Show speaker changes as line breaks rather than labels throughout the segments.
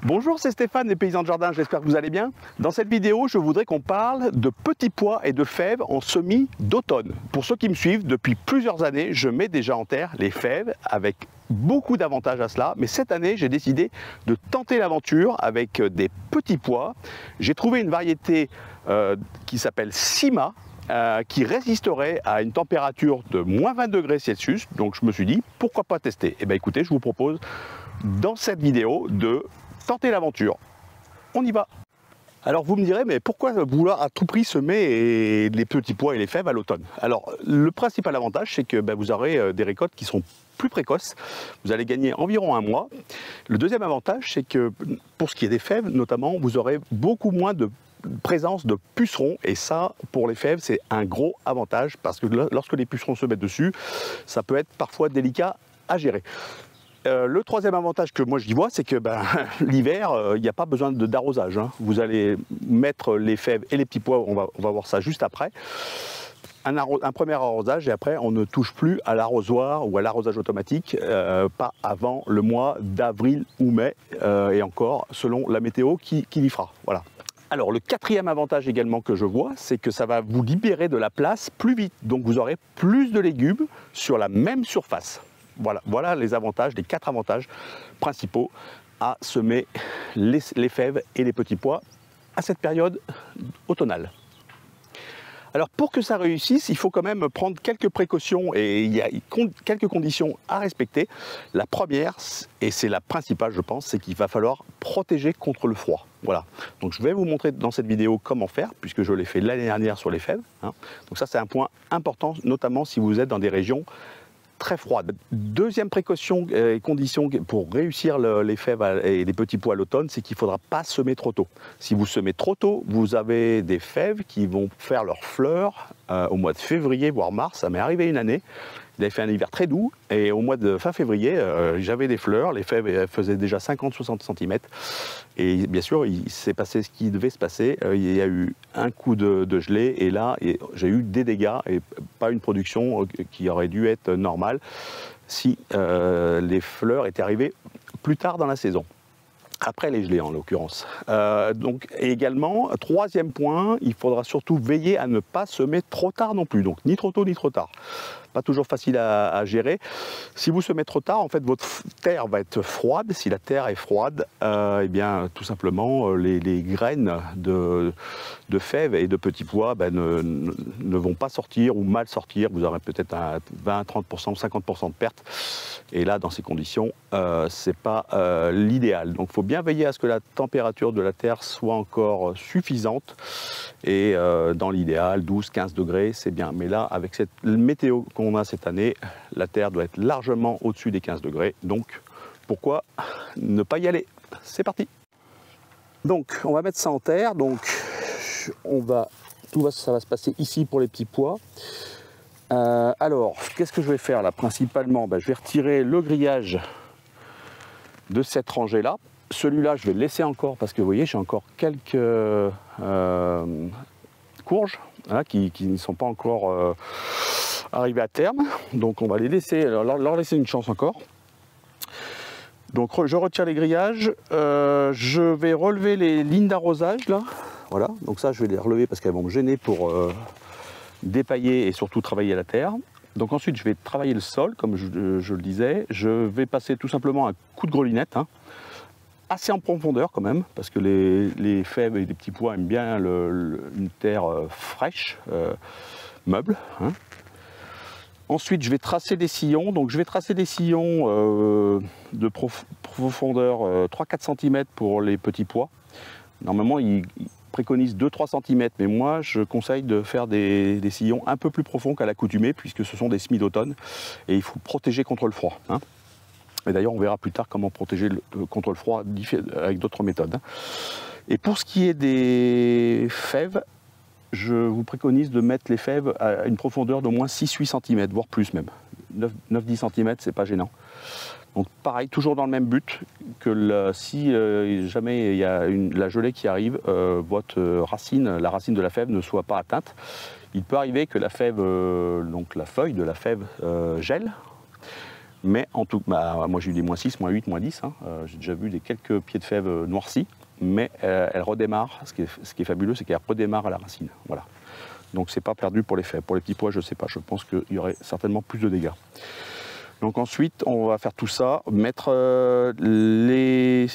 Bonjour, c'est Stéphane des Paysans de Jardin, j'espère que vous allez bien. Dans cette vidéo, je voudrais qu'on parle de petits pois et de fèves en semis d'automne. Pour ceux qui me suivent, depuis plusieurs années, je mets déjà en terre les fèves avec beaucoup d'avantages à cela. Mais cette année, j'ai décidé de tenter l'aventure avec des petits pois. J'ai trouvé une variété qui s'appelle Sima, qui résisterait à une température de moins 20 degrés Celsius. Donc je me suis dit, pourquoi pas tester? Et bien écoutez, je vous propose dans cette vidéo de tenter l'aventure. On y va. Alors vous me direz, mais pourquoi vouloir à tout prix semer les petits pois et les fèves à l'automne? Alors le principal avantage, c'est que vous aurez des récoltes qui sont plus précoces. Vous allez gagner environ un mois. Le deuxième avantage, c'est que pour ce qui est des fèves notamment, vous aurez beaucoup moins de présence de pucerons, et ça pour les fèves c'est un gros avantage, parce que lorsque les pucerons se mettent dessus, ça peut être parfois délicat à gérer. Le troisième avantage que moi j'y vois, c'est que l'hiver, il n'y a pas besoin d'arrosage. Vous allez mettre les fèves et les petits pois, on va voir ça juste après. Un premier arrosage, et après on ne touche plus à l'arrosoir ou à l'arrosage automatique, pas avant le mois d'avril ou mai, et encore selon la météo qui y fera. Voilà. Alors le quatrième avantage également que je vois, c'est que ça va vous libérer de la place plus vite. Donc vous aurez plus de légumes sur la même surface. Voilà les avantages, les 4 avantages principaux à semer les fèves et les petits pois à cette période automnale. Alors pour que ça réussisse, il faut quand même prendre quelques précautions, et il y a quelques conditions à respecter. La première, et c'est la principale je pense, c'est qu'il va falloir protéger contre le froid. Voilà, donc je vais vous montrer dans cette vidéo comment faire, puisque je l'ai fait l'année dernière sur les fèves. Donc ça c'est un point important, notamment si vous êtes dans des régions très froide. Deuxième précaution et condition pour réussir les fèves et les petits pois à l'automne, c'est qu'il ne faudra pas semer trop tôt. Si vous semez trop tôt, vous avez des fèves qui vont faire leurs fleurs au mois de février, voire mars. Ça m'est arrivé une année. Il avait fait un hiver très doux, et au mois de fin février, j'avais des fleurs, les fèves faisaient déjà 50-60 cm. Et bien sûr, il s'est passé ce qui devait se passer. Il y a eu un coup de gelée, et là, j'ai eu des dégâts, et pas une production qui aurait dû être normale si les fleurs étaient arrivées plus tard dans la saison. Après les gelées en l'occurrence. Donc également, troisième point, il faudra surtout veiller à ne pas semer trop tard non plus. Donc ni trop tôt ni trop tard. Pas toujours facile à gérer. Si vous semez trop tard, en fait votre terre va être froide. Si la terre est froide, eh bien tout simplement les graines de fèves et de petits pois ne vont pas sortir, ou mal sortir. Vous aurez peut-être un 20, 30% ou 50% de perte. Et là, dans ces conditions, c'est pas l'idéal. Donc il faut bien veiller à ce que la température de la terre soit encore suffisante. Et dans l'idéal, 12-15 degrés, c'est bien. Mais là, avec cette météo qu'on a cette année, la terre doit être largement au-dessus des 15 degrés. Donc, pourquoi ne pas y aller? C'est parti. Donc, on va mettre ça en terre. Donc, ça va se passer ici pour les petits pois. Alors, qu'est-ce que je vais faire là? Principalement, je vais retirer le grillage de cette rangée-là. Celui-là, je vais le laisser encore, parce que vous voyez, j'ai encore quelques courges qui ne sont pas encore arrivées à terme. Donc on va les laisser, leur laisser une chance encore. Donc je retire les grillages. Je vais relever les lignes d'arrosage là. Voilà, donc ça je vais les relever parce qu'elles vont me gêner pour dépailler et surtout travailler la terre. Donc ensuite je vais travailler le sol, comme je le disais. Je vais passer tout simplement un coup de grelinette, assez en profondeur quand même, parce que les fèves et les petits pois aiment bien une terre fraîche, meuble. Ensuite, je vais tracer des sillons. Donc, je vais tracer des sillons de profondeur 3-4 cm pour les petits pois. Normalement, ils préconisent 2-3 cm, mais moi, je conseille de faire des sillons un peu plus profonds qu'à l'accoutumée, puisque ce sont des semis d'automne, et il faut protéger contre le froid. Et d'ailleurs, on verra plus tard comment protéger contre le froid avec d'autres méthodes. Et pour ce qui est des fèves, je vous préconise de mettre les fèves à une profondeur d'au moins 6-8 cm, voire plus même. 9-10 cm, c'est pas gênant. Donc pareil, toujours dans le même but, que si jamais il y a la gelée qui arrive, votre racine, la racine de la fève ne soit pas atteinte. Il peut arriver que la fève, donc la feuille de la fève gèle. Mais en tout, moi j'ai eu des -6, -8, -10. Hein. J'ai déjà vu quelques pieds de fèves noircis, mais elle redémarre. Ce qui est fabuleux, c'est qu'elle redémarre à la racine. Voilà. Donc c'est pas perdu pour les fèves. Pour les petits pois, je ne sais pas. Je pense qu'il y aurait certainement plus de dégâts. Donc ensuite, on va faire tout ça, mettre les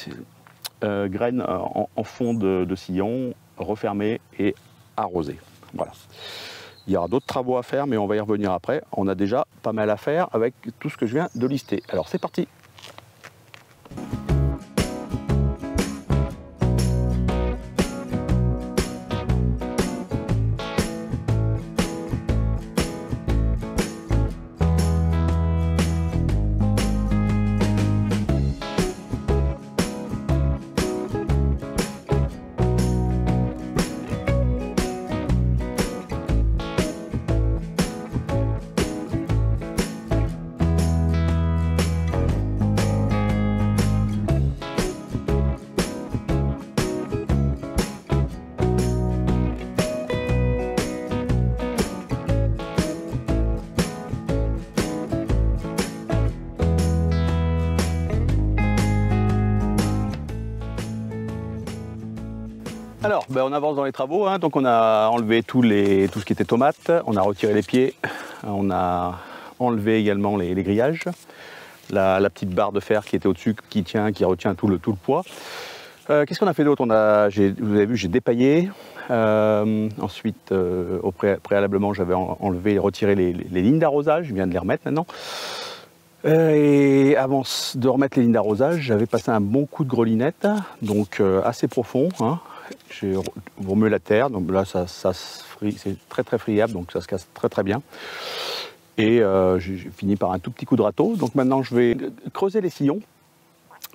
graines en fond de sillon, refermer et arroser. Voilà. Il y aura d'autres travaux à faire, mais on va y revenir après. On a déjà pas mal à faire avec tout ce que je viens de lister. Alors c'est parti! Alors, on avance dans les travaux, hein. Donc on a enlevé tout ce qui était tomates, on a retiré les pieds, on a enlevé également les grillages, la petite barre de fer qui était au-dessus, qui retient tout le poids. Qu'est-ce qu'on a fait d'autre? Vous avez vu, j'ai dépaillé. Ensuite, préalablement, j'avais enlevé et retiré les lignes d'arrosage, je viens de les remettre maintenant. Et avant de remettre les lignes d'arrosage, j'avais passé un bon coup de grelinette, donc assez profond, hein. J'ai remué la terre, donc là c'est très friable, donc ça se casse très bien. Et j'ai fini par un tout petit coup de râteau. Donc maintenant je vais creuser les sillons.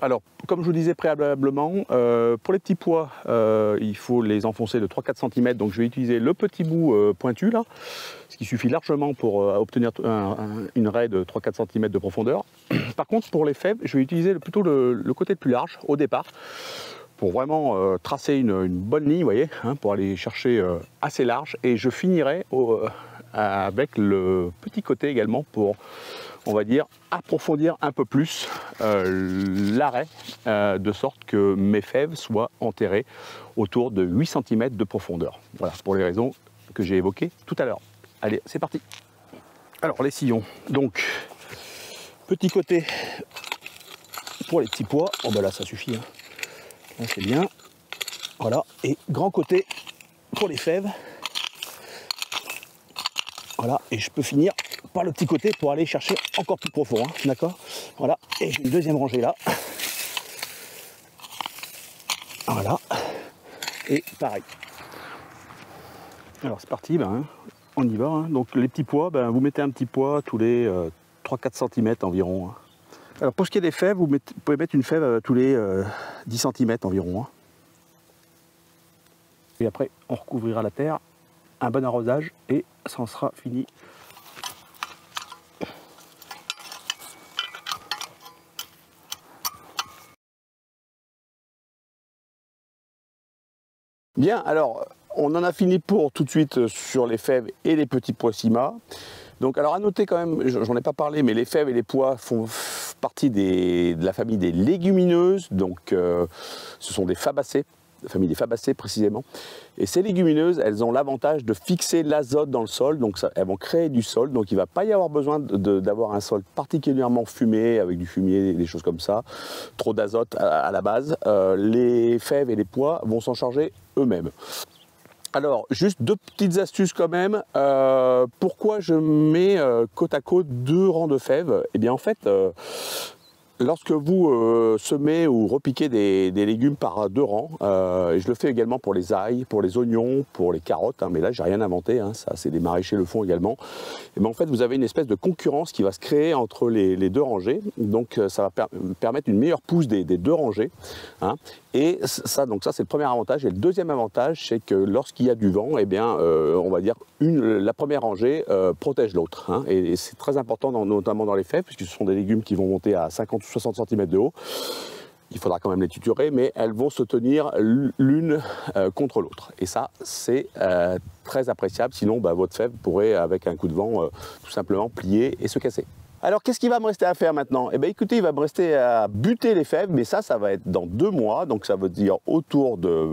Alors comme je vous disais préalablement, pour les petits pois, il faut les enfoncer de 3-4 cm. Donc je vais utiliser le petit bout pointu là, ce qui suffit largement pour obtenir une raie de 3-4 cm de profondeur. Par contre pour les fèves, je vais utiliser plutôt le côté le plus large au départ, pour vraiment tracer une bonne ligne, vous voyez, hein, pour aller chercher assez large. Et je finirai avec le petit côté également pour, on va dire, approfondir un peu plus l'arrêt, de sorte que mes fèves soient enterrées autour de 8 cm de profondeur. Voilà, pour les raisons que j'ai évoquées tout à l'heure. Allez, c'est parti. Alors, les sillons. Donc, petit côté pour les petits pois. Oh ben là, ça suffit, hein. Là, c'est bien. Voilà. Et grand côté pour les fèves. Voilà. Et je peux finir par le petit côté pour aller chercher encore plus profond, hein. D'accord? Voilà. Et j'ai une deuxième rangée là. Voilà. Et pareil. Alors c'est parti, on y va, hein. Donc les petits pois, vous mettez un petit pois tous les 3-4 cm environ, hein. Alors pour ce qui est des fèves, vous pouvez mettre une fève tous les 10 cm environ, hein. Et après on recouvrira la terre, un bon arrosage et ça en sera fini. Bien, alors on en a fini pour tout de suite sur les fèves et les petits pois Sima. Donc alors à noter quand même, j'en ai pas parlé, mais les fèves et les pois font partie de la famille des légumineuses, donc ce sont des fabacées, la famille des fabacées précisément. Et ces légumineuses, elles ont l'avantage de fixer l'azote dans le sol, donc elles vont créer du sol, donc il ne va pas y avoir besoin d'avoir un sol particulièrement fumé, avec du fumier, des choses comme ça, trop d'azote à la base. Les fèves et les pois vont s'en charger eux-mêmes. Alors, juste deux petites astuces quand même. Pourquoi je mets côte à côte deux rangs de fèves? Eh bien en fait, lorsque vous semez ou repiquez des légumes par deux rangs, et je le fais également pour les ails, pour les oignons, pour les carottes, hein, mais là j'ai rien inventé, hein, ça c'est des maraîchers le font également. Et bien en fait vous avez une espèce de concurrence qui va se créer entre les deux rangées, donc ça va permettre une meilleure pousse des deux rangées, hein. Et ça, donc ça c'est le premier avantage. Et le deuxième avantage, c'est que lorsqu'il y a du vent, eh bien, on va dire la première rangée protège l'autre, hein. Et c'est très important, notamment dans les fèves, puisque ce sont des légumes qui vont monter à 50 ou 60 cm de haut. Il faudra quand même les tuturer, mais elles vont se tenir l'une contre l'autre. Et ça, c'est très appréciable. Sinon, votre fève pourrait, avec un coup de vent, tout simplement plier et se casser. Alors qu'est-ce qu'il va me rester à faire maintenant? Eh bien écoutez, il va me rester à buter les fèves, mais ça va être dans 2 mois, donc ça veut dire autour de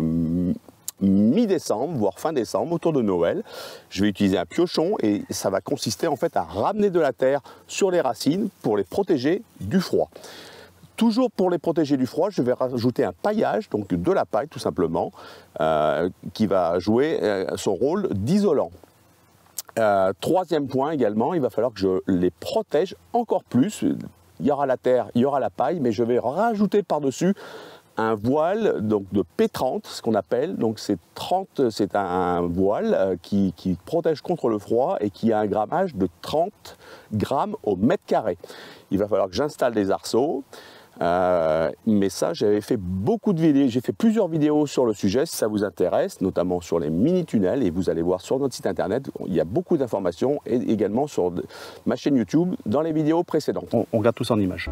mi-décembre, voire fin décembre, autour de Noël. Je vais utiliser un piochon et ça va consister en fait à ramener de la terre sur les racines pour les protéger du froid. Toujours pour les protéger du froid, je vais rajouter un paillage, donc de la paille tout simplement, qui va jouer son rôle d'isolant. Troisième point également, il va falloir que je les protège encore plus. Il y aura la terre, il y aura la paille, mais je vais rajouter par-dessus un voile donc de P30, ce qu'on appelle. Donc c'est un voile qui protège contre le froid et qui a un grammage de 30 grammes au mètre carré. Il va falloir que j'installe des arceaux. Mais ça, j'avais fait beaucoup de vidéos, j'ai fait plusieurs vidéos sur le sujet si ça vous intéresse, notamment sur les mini-tunnels, et vous allez voir sur notre site internet, il y a beaucoup d'informations, et également sur ma chaîne YouTube dans les vidéos précédentes. On regarde tout ça en images.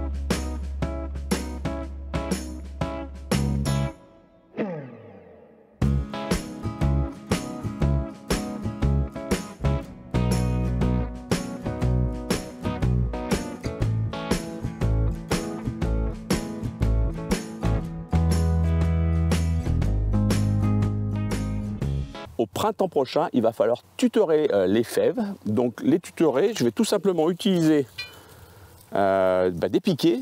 Au printemps prochain, il va falloir tutorer les fèves. Donc les tutorer, je vais tout simplement utiliser des piquets.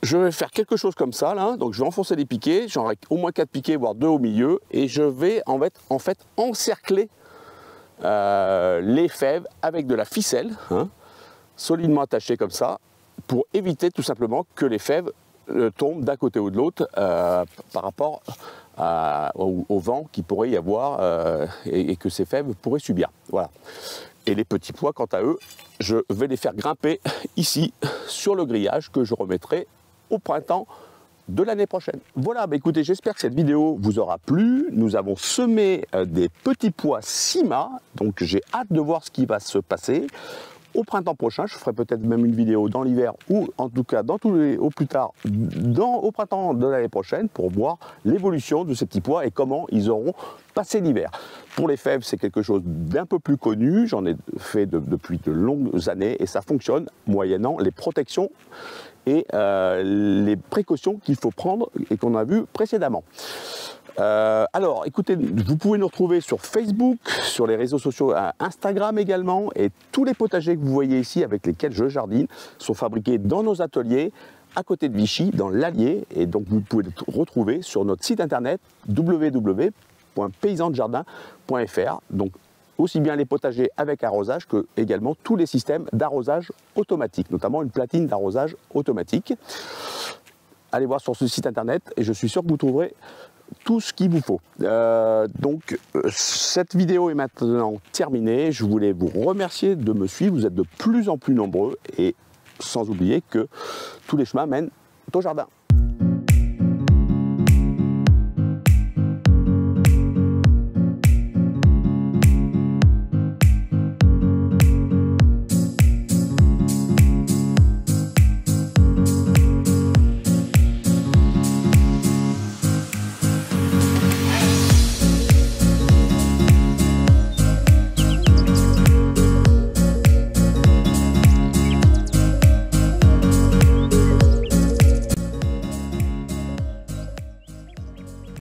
Je vais faire quelque chose comme ça, là. Donc je vais enfoncer des piquets, j'en ai au moins 4 piquets, voire 2 au milieu, et je vais en fait encercler les fèves avec de la ficelle, solidement attachée comme ça, pour éviter tout simplement que les fèves tombent d'un côté ou de l'autre par rapport au vent qu'il pourrait y avoir et que ces fèves pourraient subir. Voilà. Et les petits pois, quant à eux, je vais les faire grimper ici sur le grillage que je remettrai au printemps de l'année prochaine. Voilà, bah écoutez, j'espère que cette vidéo vous aura plu. Nous avons semé des petits pois Sima, donc j'ai hâte de voir ce qui va se passer. Au printemps prochain, je ferai peut-être même une vidéo dans l'hiver ou en tout cas au plus tard au printemps de l'année prochaine pour voir l'évolution de ces petits pois et comment ils auront passé l'hiver. Pour les fèves, c'est quelque chose d'un peu plus connu, j'en ai fait depuis de longues années et ça fonctionne moyennant les protections et les précautions qu'il faut prendre et qu'on a vu précédemment. Alors écoutez, vous pouvez nous retrouver sur Facebook, sur les réseaux sociaux, Instagram également, et tous les potagers que vous voyez ici avec lesquels je jardine sont fabriqués dans nos ateliers à côté de Vichy, dans l'Allier, et donc vous pouvez les retrouver sur notre site internet www.paysandejardin.fr. Donc aussi bien les potagers avec arrosage que également tous les systèmes d'arrosage automatique, notamment une platine d'arrosage automatique. Allez voir sur ce site internet et je suis sûr que vous trouverez tout ce qu'il vous faut. Cette vidéo est maintenant terminée. Je voulais vous remercier de me suivre. Vous êtes de plus en plus nombreux et sans oublier que tous les chemins mènent au jardin.